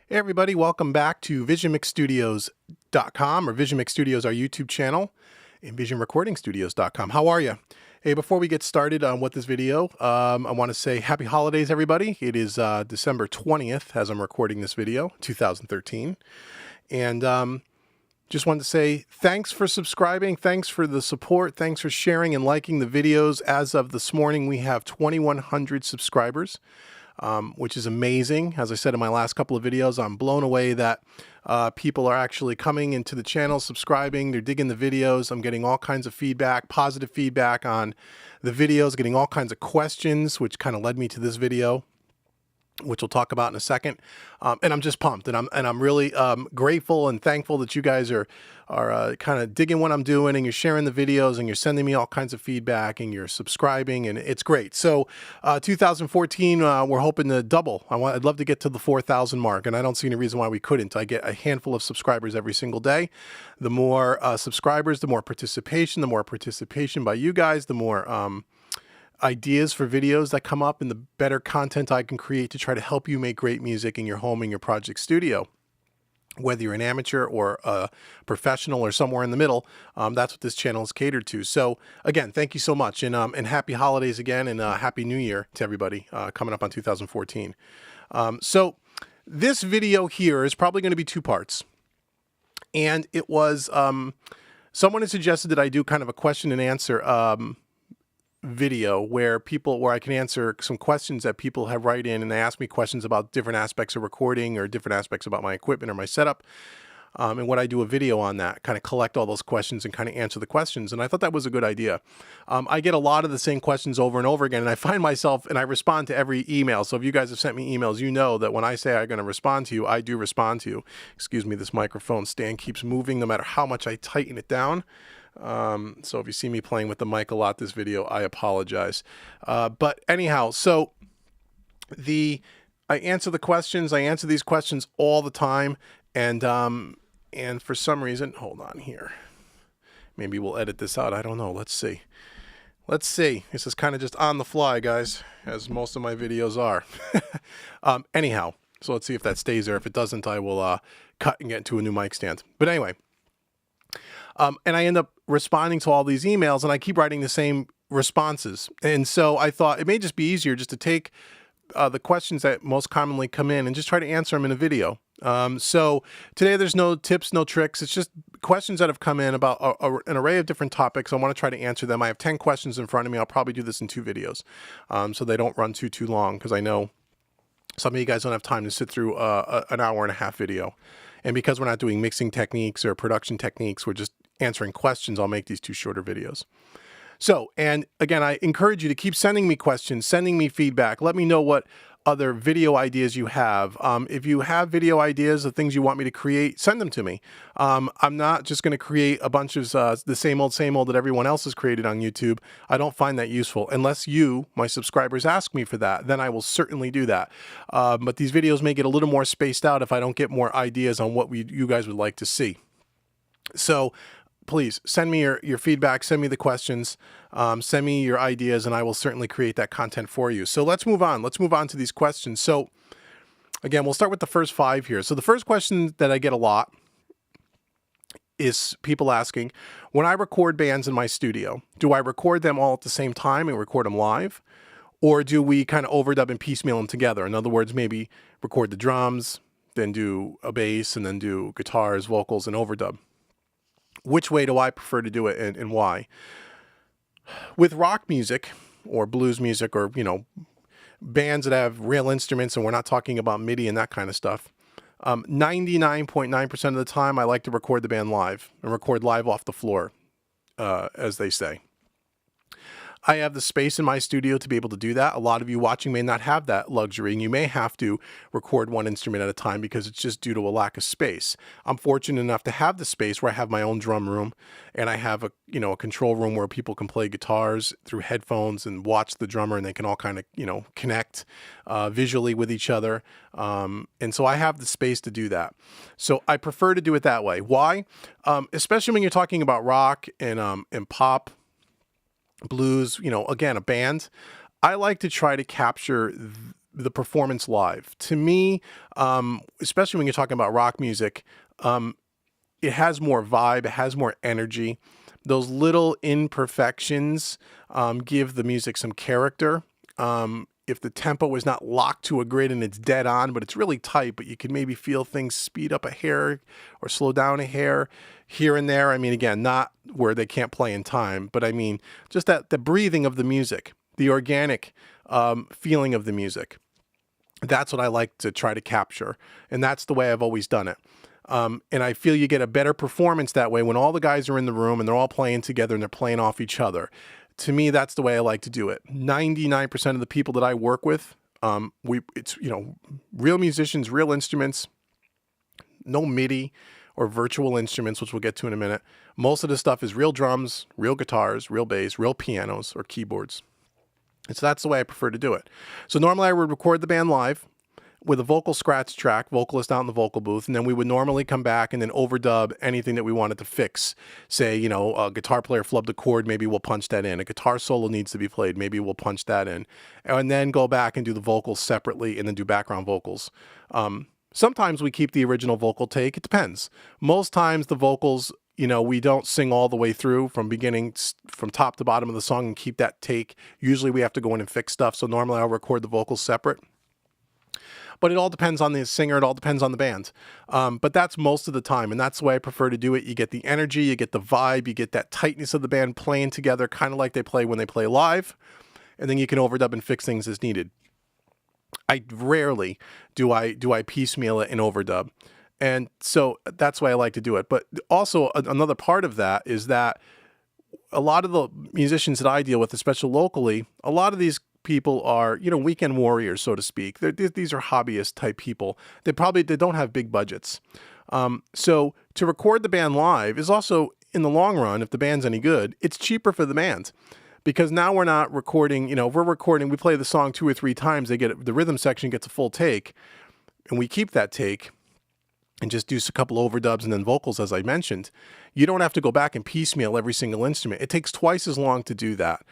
Hey everybody, welcome back to VisionMixStudios.com, or Vision Mix Studios, our YouTube channel, and VisionRecordingStudios.com. How are you? Hey, before we get started on this video, I want to say happy holidays, everybody. It is December 20th as I'm recording this video, 2013. And just wanted to say thanks for subscribing, thanks for the support, thanks for sharing and liking the videos. As of this morning, we have 2,100 subscribers. Which is amazing. As I said in my last couple of videos, I'm blown away that people are actually coming into the channel, subscribing, they're digging the videos. I'm getting all kinds of feedback, positive feedback on the videos, getting all kinds of questions, which kind of led me to this video, which we'll talk about in a second. And I'm just pumped, and I'm really grateful and thankful that you guys are kind of digging what I'm doing, and you're sharing the videos, and you're sending me all kinds of feedback, and you're subscribing, and it's great. So 2014, we're hoping to double. I'd love to get to the 4,000 mark, and I don't see any reason why we couldn't. I get a handful of subscribers every single day. The more subscribers, the more participation. The more participation by you guys, the more ideas for videos that come up, and the better content I can create to try to help you make great music in your home, in your project studio. Whether you're an amateur or a professional or somewhere in the middle, that's what this channel is catered to. So again, thank you so much, and happy holidays again, and happy new year to everybody coming up on 2014. So this video here is probably going to be two parts, and it was someone had suggested that I do kind of a question and answer video where I can answer some questions that people have write in, and they ask me questions about different aspects of recording or different aspects about my equipment or my setup. And what I do a video on that, kind of collect all those questions and kind of answer the questions. And I thought that was a good idea. I get a lot of the same questions over and over again, and I find myself, and I respond to every email. So if you guys have sent me emails, you know that when I say I'm going to respond to you, I do respond to you. Excuse me, this microphone stand keeps moving no matter how much I tighten it down. So if you see me playing with the mic a lot this video, I apologize. But anyhow, so I answer the questions. I answer these questions all the time. And for some reason, hold on here. Maybe we'll edit this out. I don't know. Let's see. This is kind of just on the fly, guys, as most of my videos are. Anyhow, so let's see if that stays there. If it doesn't, I will cut and get into a new mic stand. But anyway. And I end up responding to all these emails, and I keep writing the same responses. And so I thought it may just be easier just to take the questions that most commonly come in and just try to answer them in a video. So today there's no tips, no tricks. It's just questions that have come in about an array of different topics. I want to try to answer them. I have 10 questions in front of me. I'll probably do this in 2 videos, so they don't run too long, because I know some of you guys don't have time to sit through an hour and a half video. And because we're not doing mixing techniques or production techniques, we're just answering questions, I'll make these 2 shorter videos. So, and again, I encourage you to keep sending me questions, sending me feedback. Let me know what other video ideas you have. If you have video ideas of things you want me to create, send them to me. I'm not just going to create a bunch of the same old that everyone else has created on YouTube. I don't find that useful. Unless you, my subscribers, ask me for that, then I will certainly do that. But these videos may get a little more spaced out if I don't get more ideas on what you guys would like to see. So please send me your feedback, send me the questions, send me your ideas, and I will certainly create that content for you. So let's move on. Let's move on to these questions. So again, we'll start with the first 5 here. So the first question that I get a lot is people asking, when I record bands in my studio, do I record them all at the same time and record them live? Or do we kind of overdub and piecemeal them together? In other words, maybe record the drums, then do a bass, and then do guitars, vocals, and overdub. Which way do I prefer to do it, and why? With rock music or blues music, or, bands that have real instruments, and we're not talking about MIDI and that kind of stuff, 99.9% of the time I like to record the band live, and record live off the floor, as they say. I have the space in my studio to be able to do that. A lot of you watching may not have that luxury, and you may have to record one instrument at a time because it's just due to a lack of space. I'm fortunate enough to have the space where I have my own drum room, and I have a control room where people can play guitars through headphones and watch the drummer, and they can all kind of, connect visually with each other. And so I have the space to do that. So I prefer to do it that way. Why? Especially when you're talking about rock and pop, blues, again, a band, I like to try to capture the performance live. To me, especially when you're talking about rock music, it has more vibe, it has more energy. Those little imperfections give the music some character. If the tempo is not locked to a grid and it's dead on, but it's really tight, but you can maybe feel things speed up a hair or slow down a hair here and there. I mean, again, not where they can't play in time, but I mean, just that the breathing of the music, the organic feeling of the music. That's what I like to try to capture. And that's the way I've always done it. And I feel you get a better performance that way when all the guys are in the room and they're all playing together and they're playing off each other. To me, that's the way I like to do it. 99% of the people that I work with, it's real musicians, real instruments, no MIDI or virtual instruments, which we'll get to in a minute. Most of the stuff is real drums, real guitars, real bass, real pianos or keyboards. And so that's the way I prefer to do it. So normally I would record the band live with a vocal scratch track, vocalist out in the vocal booth, and then we would normally come back and then overdub anything that we wanted to fix. Say, a guitar player flubbed a chord, maybe we'll punch that in. A guitar solo needs to be played, maybe we'll punch that in. And then go back and do the vocals separately and then do background vocals. Sometimes we keep the original vocal take. It depends. Most times the vocals, we don't sing all the way through from top to bottom of the song and keep that take. Usually we have to go in and fix stuff. So normally I'll record the vocals separate. But it all depends on the singer. It all depends on the band. But that's most of the time. And that's the way I prefer to do it. You get the energy, you get the vibe, you get that tightness of the band playing together, kind of like they play when they play live. And then you can overdub and fix things as needed. I rarely do I piecemeal it and overdub. And so that's why I like to do it. But also another part of that is that a lot of the musicians that I deal with, especially locally, a lot of these people are, weekend warriors, so to speak. These are hobbyist type people. They don't have big budgets. So to record the band live is also, in the long run, if the band's any good, it's cheaper for the band. Because now we're not recording, if we're recording, we play the song 2 or 3 times, the rhythm section gets a full take, and we keep that take and just do a couple overdubs and then vocals, as I mentioned. You don't have to go back and piecemeal every single instrument. It takes twice as long to do that,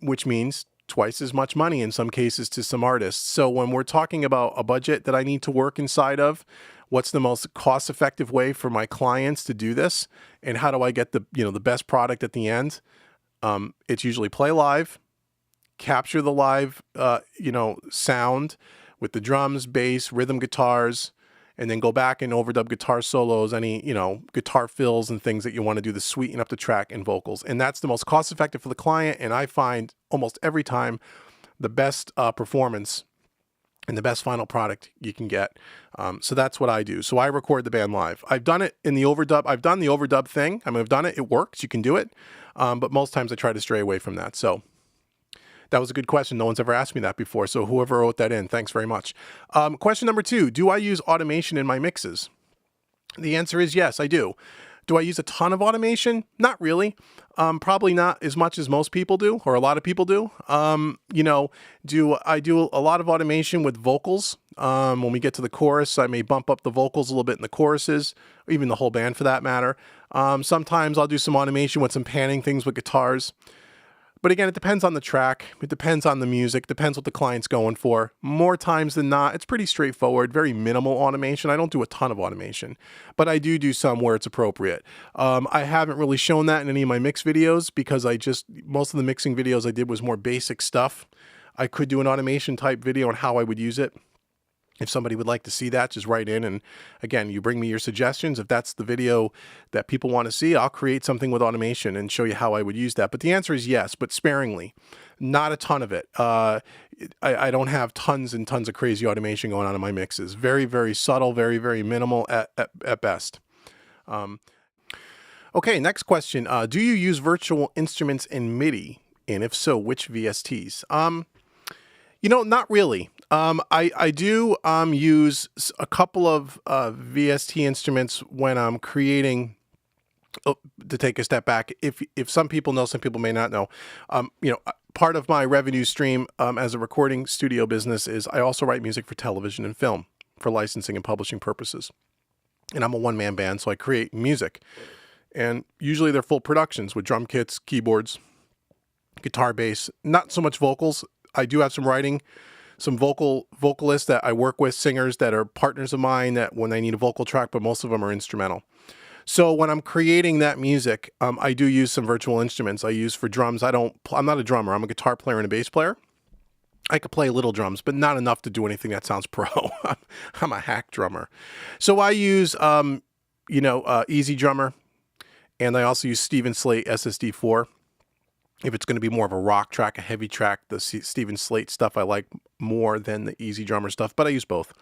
which means twice as much money in some cases to some artists. So when we're talking about a budget that I need to work inside of, what's the most cost-effective way for my clients to do this, and how do I get the best product at the end? It's usually play live, capture the live sound with the drums, bass, rhythm guitars, and then go back and overdub guitar solos, any, guitar fills and things that you want to do to sweeten up the track and vocals. And that's the most cost effective for the client. And I find almost every time the best performance and the best final product you can get. So that's what I do. So I record the band live. I've done it in the overdub. I've done the overdub thing. I've done it. It works. You can do it. But most times I try to stray away from that. So that was a good question. No one's ever asked me that before. So whoever wrote that in, thanks very much. Question number 2, do I use automation in my mixes? The answer is yes, I do. Do I use a ton of automation? Not really. Probably not as much as most people do, or a lot of people do. Do I do a lot of automation with vocals? When we get to the chorus, I may bump up the vocals a little bit in the choruses, or even the whole band for that matter. Sometimes I'll do some automation with some panning things with guitars. But again, it depends on the track. It depends on the music. Depends what the client's going for. More times than not, it's pretty straightforward, very minimal automation. I don't do a ton of automation, but I do some where it's appropriate. I haven't really shown that in any of my mix videos because most of the mixing videos I did was more basic stuff. I could do an automation type video on how I would use it. If somebody would like to see that, just write in. And again, you bring me your suggestions. If that's the video that people want to see, I'll create something with automation and show you how I would use that. But the answer is yes, but sparingly. Not a ton of it. I don't have tons and tons of crazy automation going on in my mixes. Very, very subtle, very, very minimal at best. Okay, next question. Do you use virtual instruments in MIDI? And if so, which VSTs? Not really. I do use a couple of VST instruments when I'm creating. To take a step back, if some people know, some people may not know. Part of my revenue stream as a recording studio business is I also write music for television and film for licensing and publishing purposes. And I'm a one-man band, so I create music. And usually they're full productions with drum kits, keyboards, guitar, bass, not so much vocals. I do have some writing some vocalists that I work with, singers that are partners of mine that when I need a vocal track, but most of them are instrumental. So when I'm creating that music, I do use some virtual instruments. I use for drums. I'm not a drummer. I'm a guitar player and a bass player. I could play little drums, but not enough to do anything that sounds pro. I'm a hack drummer. So I use, Easy Drummer, and I also use Steven Slate SSD4. If it's going to be more of a rock track, a heavy track, the Steven Slate stuff I like more than the Easy Drummer stuff, but I use both.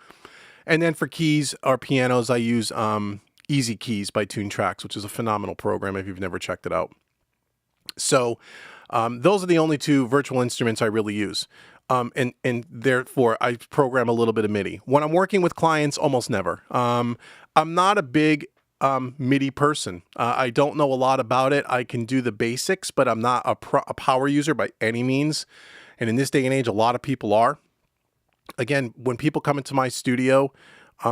And then for keys or pianos, I use Easy Keys by Tune Tracks, which is a phenomenal program if you've never checked it out. So those are the only two virtual instruments I really use. And therefore, I program a little bit of MIDI. When I'm working with clients, almost never. I'm not a big MIDI person. I don't know a lot about it. I can do the basics, but I'm not a power user by any means. And in this day and age, a lot of people are. Again, when people come into my studio,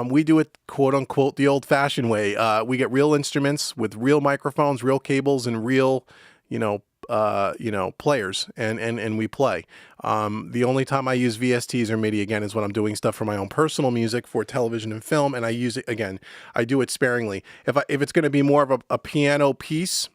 we do it, quote unquote, the old fashioned way. We get real instruments with real microphones, real cables, and real, players, and we play. The only time I use VSTs or MIDI, again, is when I'm doing stuff for my own personal music for television and film, and I use it, again, I do it sparingly. If it's going to be more of a piano piece,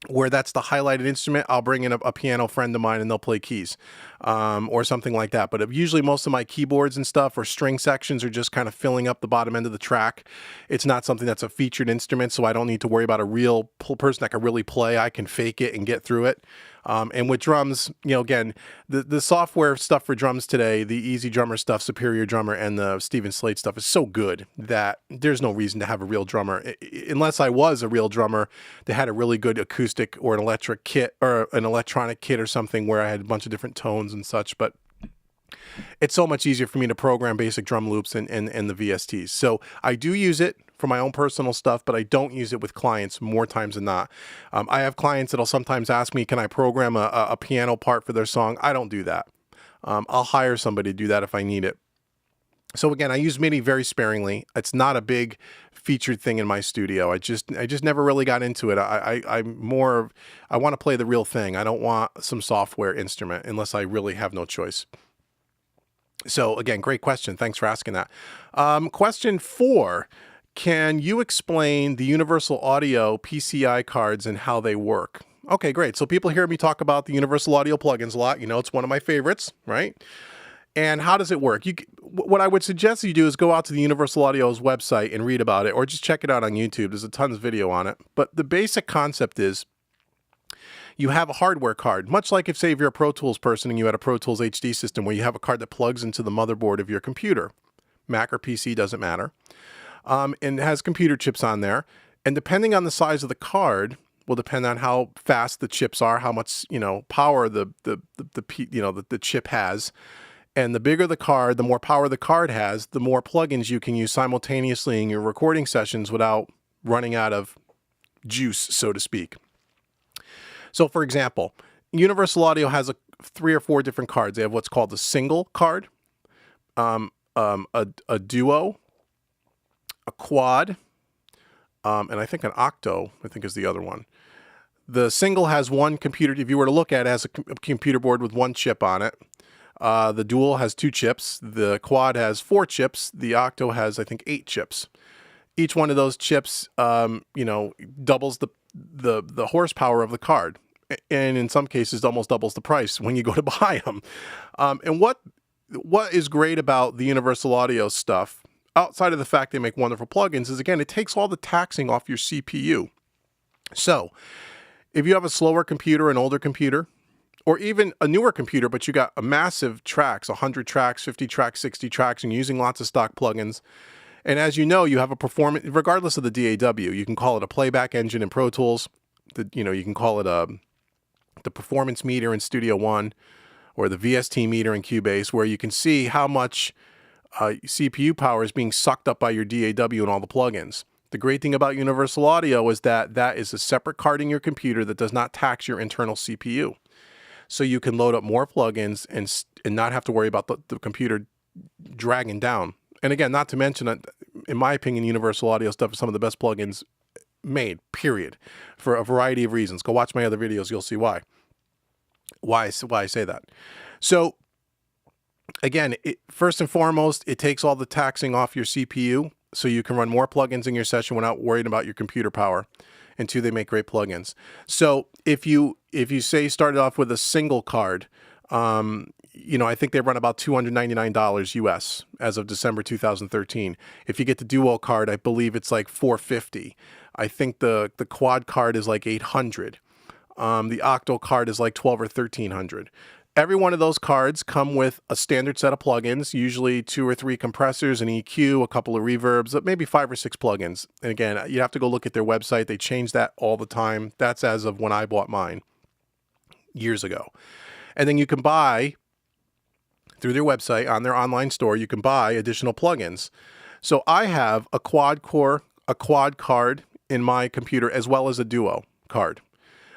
where that's the highlighted instrument, I'll bring in a piano friend of mine and they'll play keys or something like that. But usually most of my keyboards and stuff or string sections are just kind of filling up the bottom end of the track. It's not something that's a featured instrument, so I don't need to worry about a real person that can really play. I can fake it and get through it. And with drums, again, the software stuff for drums today, the Easy Drummer stuff, Superior Drummer, and the Steven Slate stuff is so good that there's no reason to have a real drummer. Unless I was a real drummer that had a really good acoustic or an electric kit or an electronic kit or something where I had a bunch of different tones and such. But it's so much easier for me to program basic drum loops and the VSTs. So I do use it for my own personal stuff, but I don't use it with clients more times than not. I have clients that'll sometimes ask me, can I program a piano part for their song? I don't do that. I'll hire somebody to do that if I need it. So again, I use MIDI very sparingly. It's not a big featured thing in my studio. I just never really got into it. I want to play the real thing. I don't want some software instrument unless I really have no choice. So again, great question. Thanks for asking that. Question 4. Can you explain the Universal Audio PCI cards and how they work? Okay, great. So people hear me talk about the Universal Audio plugins a lot. It's one of my favorites, right? And how does it work? What I would suggest you do is go out to the Universal Audio's website and read about it, or just check it out on YouTube. There's a tons of video on it. But the basic concept is you have a hardware card, much like if you're a Pro Tools person and you had a Pro Tools HD system where you have a card that plugs into the motherboard of your computer. Mac or PC, doesn't matter. And it has computer chips on there. And depending on the size of the card will depend on how fast the chips are, how much, power the chip has. And the bigger the card, the more power the card has, the more plugins you can use simultaneously in your recording sessions without running out of juice, so to speak. So for example, Universal Audio has 3 or 4 different cards. They have what's called a single card, a duo, a quad, and I think an octo, I think is the other one. The single has one computer, if you were to look at it, has a computer board with 1 chip on it. The dual has 2 chips. The quad has 4 chips. The octo has, I think, 8 chips. Each one of those chips, doubles the horsepower of the card. And in some cases, almost doubles the price when you go to buy them. And what is great about the Universal Audio stuff, outside of the fact they make wonderful plugins, is, again, it takes all the taxing off your CPU. So if you have a slower computer, an older computer, or even a newer computer, but you got a massive tracks, 100 tracks, 50 tracks, 60 tracks, and you're using lots of stock plugins, and as you know, you have a performance, regardless of the DAW, you can call it a playback engine in Pro Tools, you can call it the performance meter in Studio One, or the VST meter in Cubase, where you can see how much CPU power is being sucked up by your DAW and all the plugins. The great thing about Universal Audio is that is a separate card in your computer that does not tax your internal CPU. So you can load up more plugins and not have to worry about the computer dragging down. And again, not to mention, in my opinion, Universal Audio stuff is some of the best plugins made, period, for a variety of reasons. Go watch my other videos, you'll see why I say that. So Again, first and foremost, it takes all the taxing off your CPU, so you can run more plugins in your session without worrying about your computer power. And two, they make great plugins. So if you say started off with a single card, I think they run about $299 US as of December 2013. If you get the duo card, I believe it's like $450. I think the quad card is like $800. The octo card is like $1,200 or $1,300. Every one of those cards come with a standard set of plugins, usually 2 or 3 compressors, an EQ, a couple of reverbs, maybe 5 or 6 plugins. And again, you have to go look at their website. They change that all the time. That's as of when I bought mine years ago. And then you can buy, through their website, on their online store, you can buy additional plugins. So I have a quad card in my computer, as well as a duo card.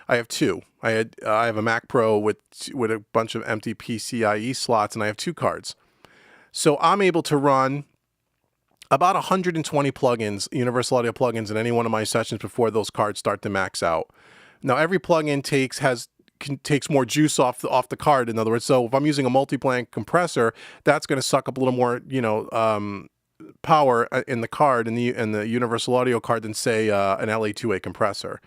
I have 2. I have a Mac Pro with a bunch of empty PCIe slots, and I have 2 cards. So I'm able to run about 120 plugins, Universal Audio plugins, in any one of my sessions before those cards start to max out. Now, every plugin takes more juice off the card. In other words, so if I'm using a multi-blank compressor, that's going to suck up a little more, power in the card, in the Universal Audio card, than say an LA2A compressor.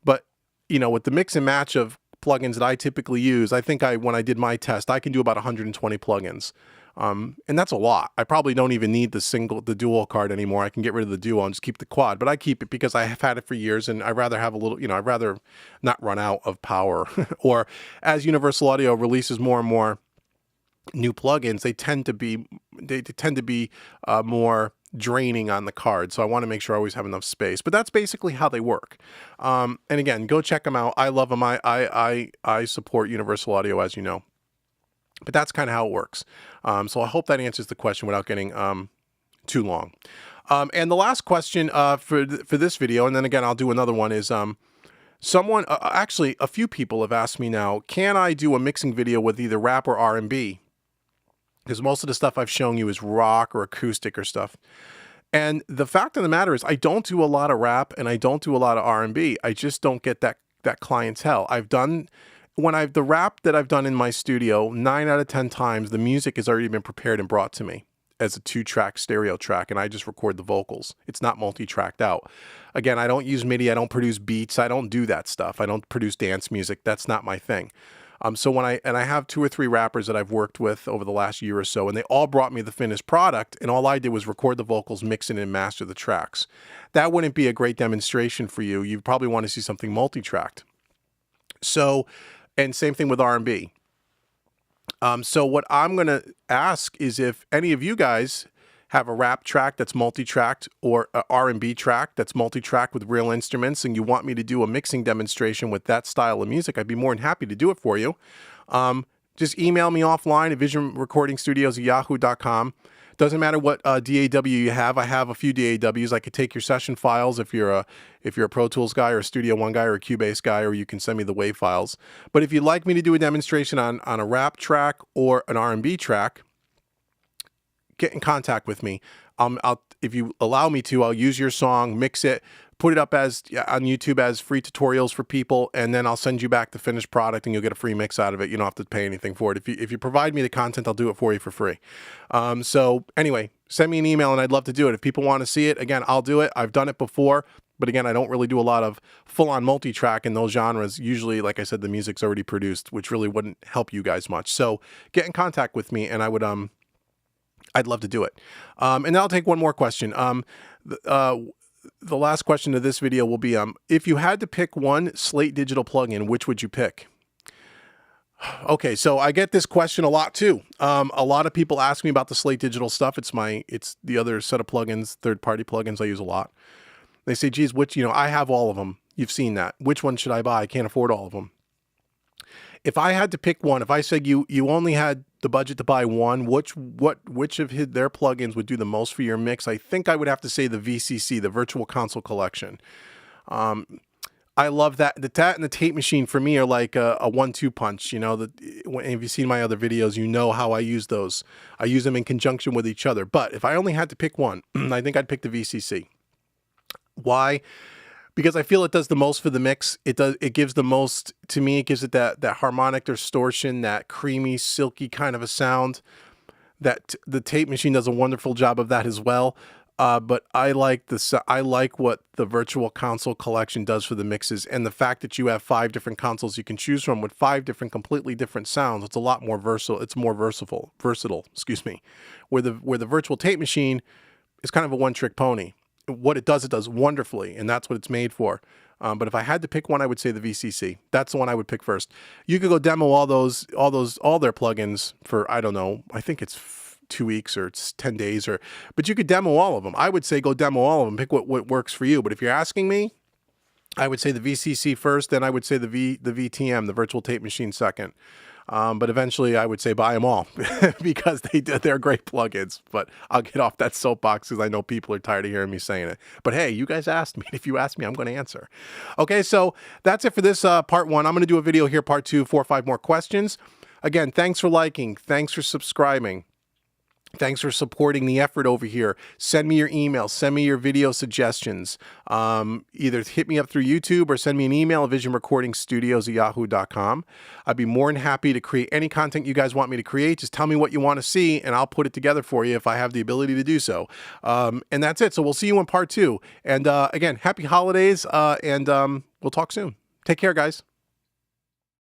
But with the mix and match of plugins that I typically use, I think when I did my test, I can do about 120 plugins. And that's a lot. I probably don't even need the dual card anymore. I can get rid of the duo and just keep the quad, but I keep it because I have had it for years, and I'd rather have a little, I'd rather not run out of power. Or as Universal Audio releases more and more new plugins, they tend to be more draining on the card. So I want to make sure I always have enough space, but that's basically how they work. And again, go check them out. I love them. I support Universal Audio, as you know, but that's kind of how it works. So I hope that answers the question without getting too long. And the last question for this video, and then again, I'll do another one, is actually a few people have asked me now, can I do a mixing video with either rap or R&B? Because most of the stuff I've shown you is rock or acoustic or stuff. And the fact of the matter is, I don't do a lot of rap and I don't do a lot of R&B. I just don't get that clientele. The rap that I've done in my studio, 9 out of 10 times, the music has already been prepared and brought to me as a 2-track stereo track, and I just record the vocals. It's not multi-tracked out. Again, I don't use MIDI. I don't produce beats. I don't do that stuff. I don't produce dance music. That's not my thing. So I have 2 or 3 rappers that I've worked with over the last year or so, and they all brought me the finished product, and all I did was record the vocals, mix it, and master the tracks. That wouldn't be a great demonstration for you. You'd probably want to see something multi-tracked. So, and same thing with R&B. So what I'm going to ask is if any of you guys have a rap track that's multi-tracked or a R&B track that's multi-tracked with real instruments, and you want me to do a mixing demonstration with that style of music, I'd be more than happy to do it for you. Just email me offline at visionrecordingstudios@yahoo.com. Doesn't matter what DAW you have. I have a few DAWs. I could take your session files if you're a Pro Tools guy or a Studio One guy or a Cubase guy, or you can send me the WAV files. But if you'd like me to do a demonstration on a rap track or an R&B track, get in contact with me. If you allow me to, I'll use your song, mix it, put it up on YouTube as free tutorials for people, and then I'll send you back the finished product and you'll get a free mix out of it. You don't have to pay anything for it. If you provide me the content, I'll do it for you for free. So anyway, send me an email and I'd love to do it. If people want to see it, again, I'll do it. I've done it before, but again, I don't really do a lot of full-on multi-track in those genres. Usually, like I said, the music's already produced, which really wouldn't help you guys much. So get in contact with me and I'd love to do it. And then I'll take one more question. The last question of this video will be, if you had to pick one Slate Digital plugin, which would you pick? Okay, so I get this question a lot too. A lot of people ask me about the Slate Digital stuff. It's the other set of plugins, third-party plugins I use a lot. They say, geez, I have all of them. You've seen that. Which one should I buy? I can't afford all of them. If I had to pick one, if I said you only had the budget to buy one, which of their plugins would do the most for your mix? I think I would have to say the VCC, the Virtual Console Collection. I love that. The Tat and the Tape Machine for me are like a 1-2 punch. If you've seen my other videos, you know how I use those. I use them in conjunction with each other. But if I only had to pick one, I think I'd pick the VCC. Why? Because I feel it does the most for the mix. It gives the most, to me, it gives it that harmonic distortion, that creamy, silky kind of a sound. that the tape machine does a wonderful job of that as well. But I like what the Virtual Console collection does for the mixes, and the fact that you have 5 different consoles you can choose from with 5 different, completely different sounds. It's a lot more versatile. It's more versatile. Excuse me. Where the virtual tape machine is kind of a one-trick pony. What it does wonderfully, and that's what it's made for. But if I had to pick one, I would say the VCC. That's the one I would pick first. You could go demo all their plugins for, I don't know, I think it's 2 weeks or it's 10 days, but you could demo all of them. I would say go demo all of them, pick what works for you. But if you're asking me, I would say the VCC first, then I would say the VTM, the virtual tape machine, second. But eventually I would say buy them all because they're great plugins. But I'll get off that soapbox because I know people are tired of hearing me saying it. But hey, you guys asked me. If you ask me, I'm going to answer. Okay, so that's it for this part 1. I'm going to do a video here, part 2, 4 or 5 more questions. Again, thanks for liking. Thanks for subscribing. Thanks for supporting the effort over here. Send me your email. Send me your video suggestions. Either hit me up through YouTube or send me an email at visionrecordingstudios@yahoo.com. I'd be more than happy to create any content you guys want me to create. Just tell me what you want to see, and I'll put it together for you if I have the ability to do so. And that's it. So we'll see you in part 2. And again, happy holidays, and we'll talk soon. Take care, guys.